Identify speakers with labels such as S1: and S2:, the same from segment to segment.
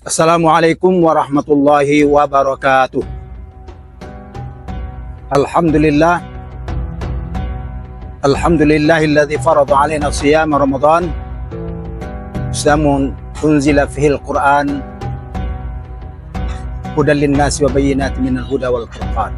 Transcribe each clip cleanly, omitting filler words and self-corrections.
S1: Assalamualaikum warahmatullahi wabarakatuh. Alhamdulillah. Alhamdulillahilladzi farada alaina siyam Ramadan. Samun unzila fihil Qur'an hudan linnasi wa bayyinatin minal huda wal furqan.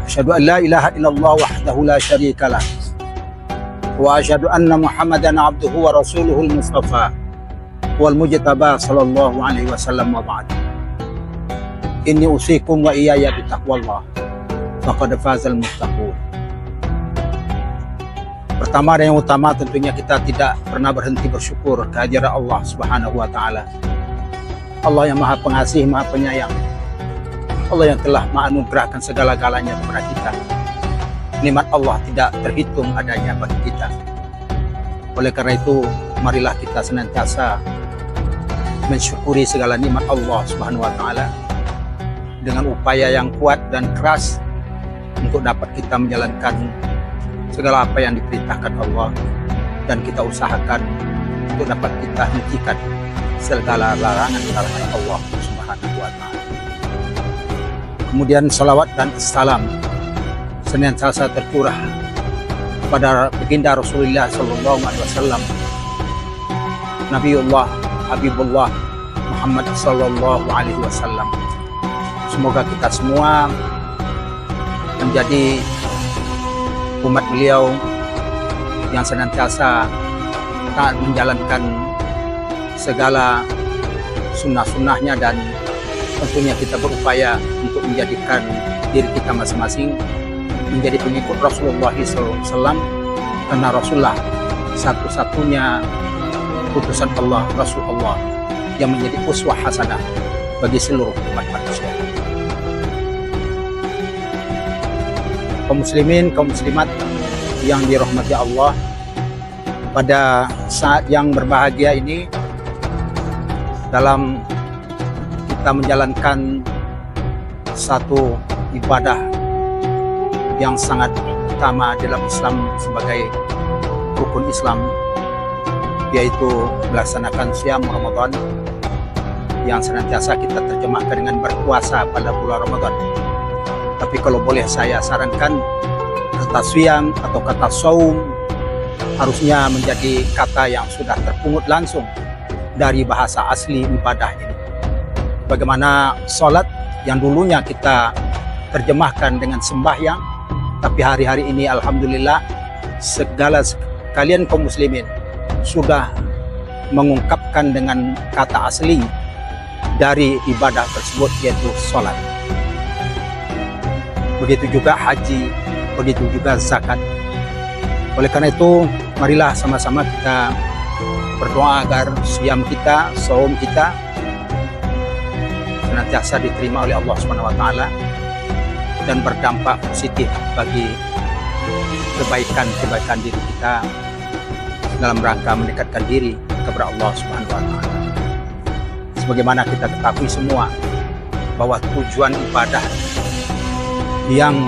S1: Asyhadu an la ilaha illallah wahdahu la syarika lah. Wa asyhadu anna Muhammadan abduhu wa rasuluhul mustafa wal mujtaba sallallahu alaihi wasallam wa ba'd. Inni usikum wa iyaya bitaqwallah faqad fazal muttaqun. Pertama dan yang utama tentunya kita tidak pernah berhenti bersyukur kehadiran Allah Subhanahu wa taala. Allah yang Maha Pengasih, Maha Penyayang. Allah yang telah menganugerahkan segala-galanya kepada kita. Nikmat Allah tidak terhitung adanya bagi kita. Oleh karena itu, marilah kita senantiasa mensyukuri segala nikmat Allah Subhanahu wa taala dengan upaya yang kuat dan keras untuk dapat kita menjalankan segala apa yang diperintahkan Allah, dan kita usahakan untuk dapat kita hentikan segala larangan-larangan Allah Subhanahu wa taala. Kemudian salawat dan salam senantiasa tercurah pada baginda Rasulullah sallallahu alaihi wasallam, Nabiullah Habibullah Muhammad sallallahu alaihi wasallam. Semoga kita semua menjadi umat beliau yang senantiasa taat menjalankan segala sunnah-sunnahnya, dan tentunya kita berupaya untuk menjadikan diri kita masing-masing menjadi pengikut Rasulullah SAW, karena Rasulullah satu-satunya utusan Allah, Rasulullah yang menjadi uswah hasanah bagi seluruh umat manusia. Kaum muslimin, kaum muslimat yang dirahmati Allah, pada saat yang berbahagia ini, dalam kita menjalankan satu ibadah yang sangat utama dalam Islam sebagai rukun Islam, yaitu melaksanakan siam Ramadan, yang senantiasa kita terjemahkan dengan berpuasa pada bulan Ramadan. Tapi kalau boleh saya sarankan, kata siam atau kata saum harusnya menjadi kata yang sudah terpungut langsung dari bahasa asli ibadah ini. Bagaimana sholat yang dulunya kita terjemahkan dengan sembahyang, tapi hari-hari ini alhamdulillah kalian kaum muslimin sudah mengungkapkan dengan kata asli dari ibadah tersebut, yaitu sholat. Begitu juga haji, begitu juga zakat. Oleh karena itu, marilah sama-sama kita berdoa agar siam kita, saum kita senantiasa diterima oleh Allah Subhanahu wa taala dan berdampak positif bagi kebaikan diri kita dalam rangka mendekatkan diri kepada Allah Subhanahu wa taala. Sebagaimana kita ketahui semua bahwa tujuan ibadah yang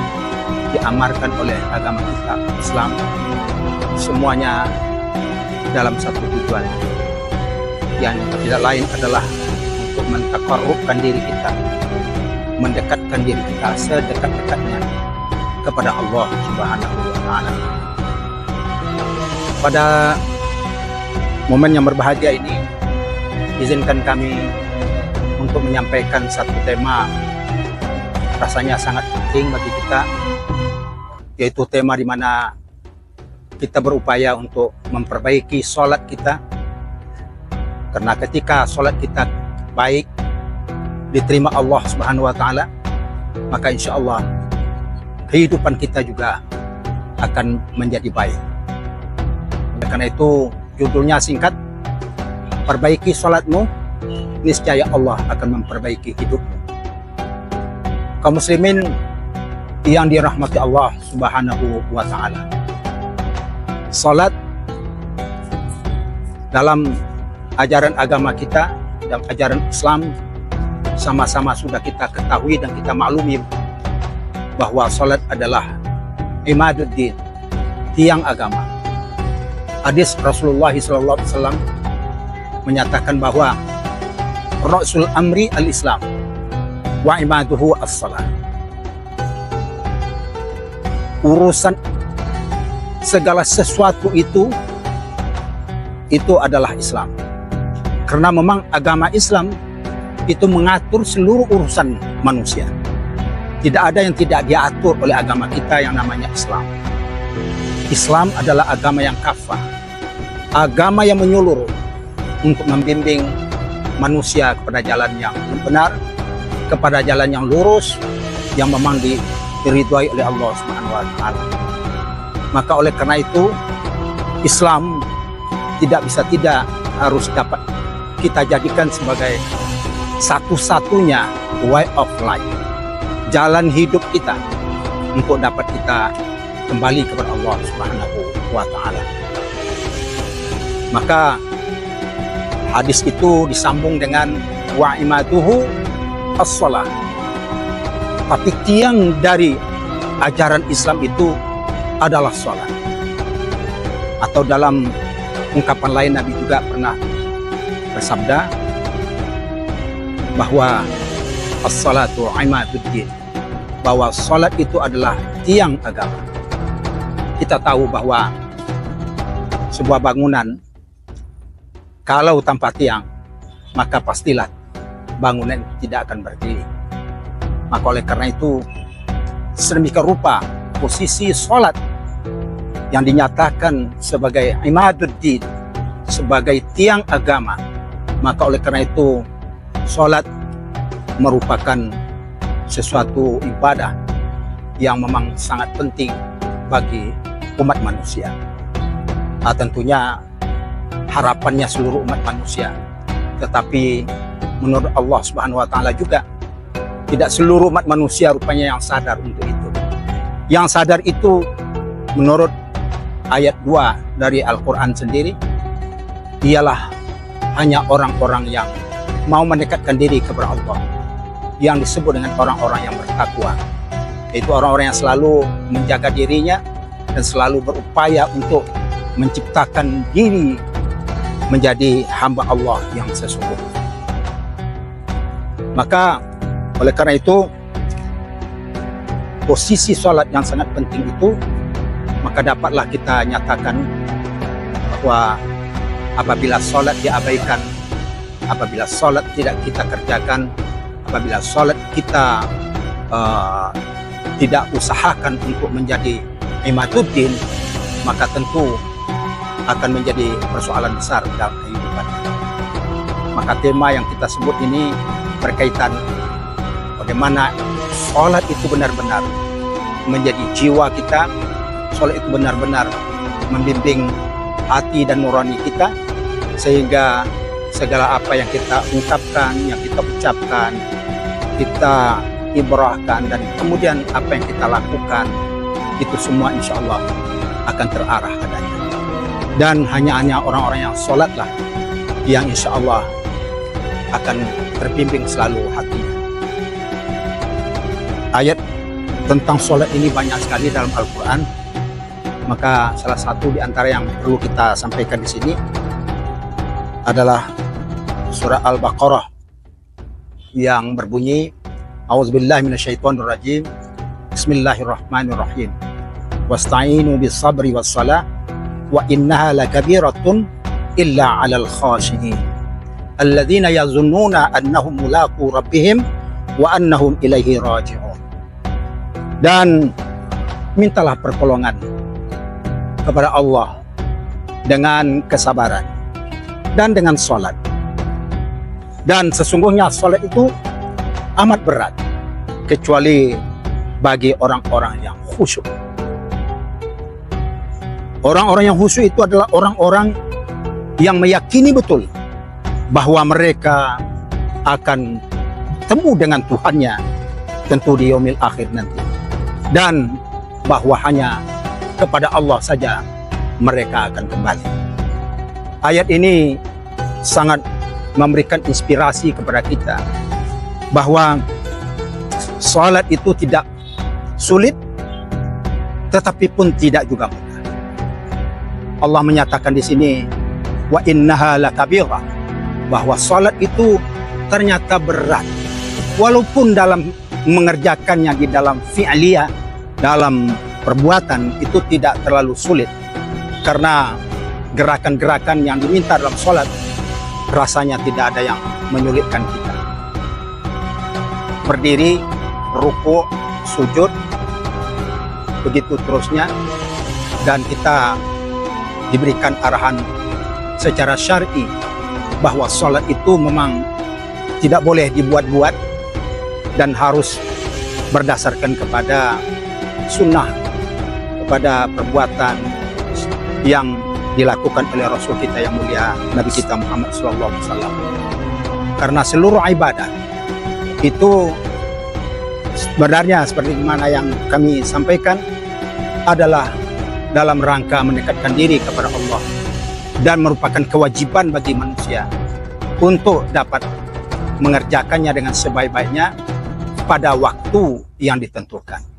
S1: diamarkan oleh agama kita Islam semuanya dalam satu tujuan, yang tidak lain adalah untuk mentakarrubkan diri kita, mendekatkan diri kita sedekat-dekatnya kepada Allah Subhanahu wa taala. Pada momen yang berbahagia ini, izinkan kami untuk menyampaikan satu tema rasanya sangat penting bagi kita, yaitu tema di mana kita berupaya untuk memperbaiki sholat kita. Karena ketika sholat kita baik, diterima Allah Subhanahu wa taala, maka insya Allah kehidupan kita juga akan menjadi baik. Oleh karena itu, judulnya singkat, perbaiki sholatmu, niscaya Allah akan memperbaiki hidupmu. Kaum muslimin yang dirahmati Allah Subhanahu wa taala, salat dalam ajaran agama kita dan ajaran Islam sama-sama sudah kita ketahui dan kita maklumi bahwa salat adalah imaduddin, tiang agama. Hadis Rasulullah SAW menyatakan bahwa Rasul Amri al-Islam wa imaduhu as-salat. Urusan segala sesuatu itu adalah Islam. Karena memang agama Islam itu mengatur seluruh urusan manusia. Tidak ada yang tidak diatur oleh agama kita yang namanya Islam. Islam adalah agama yang kafah, agama yang menyeluruh untuk membimbing manusia kepada jalan yang benar, kepada jalan yang lurus, yang memang diridhai oleh Allah Subhanahu wa taala. Maka oleh karena itu Islam tidak bisa tidak harus dapat kita jadikan sebagai satu-satunya way of life, jalan hidup kita untuk dapat kita kembali kepada Allah Subhanahu wa taala. Maka hadis itu disambung dengan wa imaduhu as-salah. Tapi tiang dari ajaran Islam itu adalah salat. Atau dalam ungkapan lain Nabi juga pernah bersabda bahwa as-salatu imaduddin, bahwa salat itu adalah tiang agama. Kita tahu bahwa sebuah bangunan kalau tanpa tiang, maka pastilah bangunan tidak akan berdiri. Maka oleh karena itu, sedemikian rupa posisi sholat yang dinyatakan sebagai imaduddin, sebagai tiang agama. Maka oleh karena itu, sholat merupakan sesuatu ibadah yang memang sangat penting bagi umat manusia. Tentunya harapannya seluruh umat manusia, tetapi menurut Allah Subhanahu wa taala juga tidak seluruh umat manusia rupanya yang sadar untuk itu. Yang sadar itu menurut ayat 2 dari Al-Quran sendiri ialah hanya orang-orang yang mau mendekatkan diri kepada Allah, yang disebut dengan orang-orang yang bertakwa, yaitu orang-orang yang selalu menjaga dirinya dan selalu berupaya untuk menciptakan diri menjadi hamba Allah yang sesungguhnya. Maka oleh karena itu, posisi sholat yang sangat penting itu, maka dapatlah kita nyatakan bahwa apabila sholat diabaikan, apabila sholat tidak kita kerjakan, apabila sholat kita tidak usahakan untuk menjadi imaduddin, maka tentu akan menjadi persoalan besar dalam kehidupan. Maka tema yang kita sebut ini berkaitan bagaimana sholat itu benar-benar menjadi jiwa kita, sholat itu benar-benar membimbing hati dan nurani kita, sehingga segala apa yang kita ungkapkan, yang kita ucapkan, kita ibrahkan, dan kemudian apa yang kita lakukan, itu semua insya Allah akan terarah adanya. Dan hanya orang-orang yang sholatlah yang insya Allah akan terbimbing selalu hatinya. Ayat tentang sholat ini banyak sekali dalam Al-Quran. Maka salah satu di antara yang perlu kita sampaikan di sini adalah surah Al-Baqarah yang berbunyi, A'udzubillahi minasyaitonirrajim, Bismillahirrahmanirrahim, Wasta'inu bis sabri was salah wa innaha lakabiratun illa 'alal khashiyin alladzina yazunnuna annahum mulaqu rabbihim wa annahum ilaihi raji'un. Dan mintalah pertolongan kepada Allah dengan kesabaran dan dengan sholat. Dan sesungguhnya sholat itu amat berat kecuali bagi orang-orang yang khusyuk. Orang-orang yang khusyuk itu adalah orang-orang yang meyakini betul bahwa mereka akan temu dengan Tuhannya tentu di yaumil akhir nanti, dan bahwa hanya kepada Allah saja mereka akan kembali. Ayat ini sangat memberikan inspirasi kepada kita bahwa salat itu tidak sulit, tetapi pun tidak juga mudah. Allah menyatakan di sini, wa innaha lakabirah, bahwa sholat itu ternyata berat. Walaupun dalam mengerjakannya di dalam fi'liyah, dalam perbuatan itu tidak terlalu sulit. Karena gerakan-gerakan yang diminta dalam sholat rasanya tidak ada yang menyulitkan kita. Berdiri, ruku, sujud, begitu terusnya, dan kita diberikan arahan secara syar'i bahwa sholat itu memang tidak boleh dibuat-buat dan harus berdasarkan kepada sunnah, kepada perbuatan yang dilakukan oleh Rasul kita yang mulia, Nabi kita Muhammad SAW. Karena seluruh ibadah itu sebenarnya seperti mana yang kami sampaikan adalah dalam rangka mendekatkan diri kepada Allah dan merupakan kewajiban bagi manusia untuk dapat mengerjakannya dengan sebaik-baiknya pada waktu yang ditentukan.